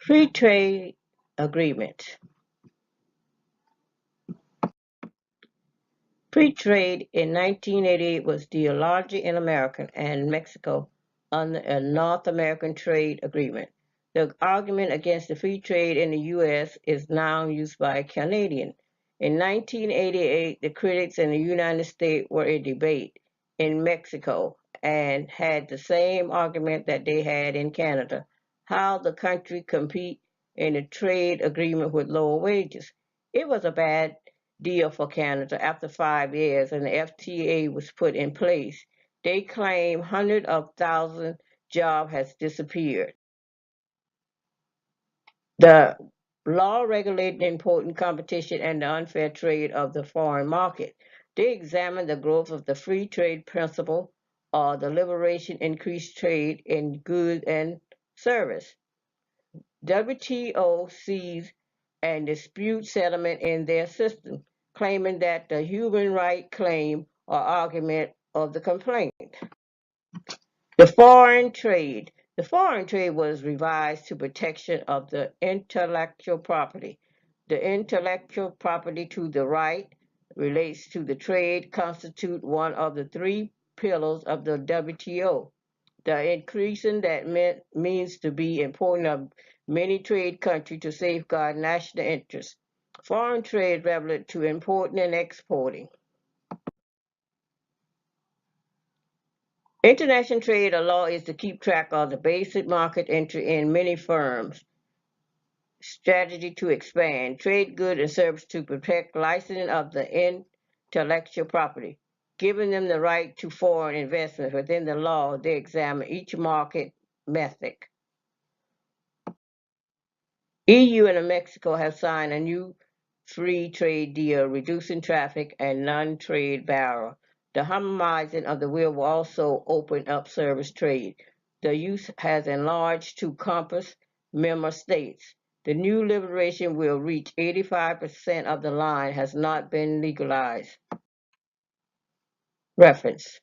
Free trade agreement. Free trade in 1988 was deal largely in America and Mexico under a North American trade agreement. The argument against the free trade in the U.S. is now used by Canadians. In 1988, the critics in the United States were in debate in Mexico and had the same argument that they had in Canada, how the country compete in a trade agreement with lower wages. It was a bad deal for Canada after 5 years and the FTA was put in place. They claim hundreds of thousands jobs has disappeared. The law regulated important competition and the unfair trade of the foreign market. They examine the growth of the free trade principle or the liberation increased trade in goods and service. WTO sees and dispute settlement in their system, claiming that the human right claim or argument of the complaint. The foreign trade. The foreign trade was revised to protection of the intellectual property. The intellectual property to the right relates to the trade constitute one of the three pillars of the WTO. The increasing that means to be important of many trade countries to safeguard national interests. Foreign trade relative to importing and exporting. International trade law is to keep track of the basic market entry in many firms, strategy to expand, trade goods and services to protect licensing of the intellectual property, giving them the right to foreign investment. Within the law, they examine each market method. EU and Mexico have signed a new free trade deal, reducing traffic and non-trade barrier. The harmonizing of the wheel will also open up service trade. The use has enlarged to encompass member states. The new liberation will reach 85% of the line has not been legalized. Reference.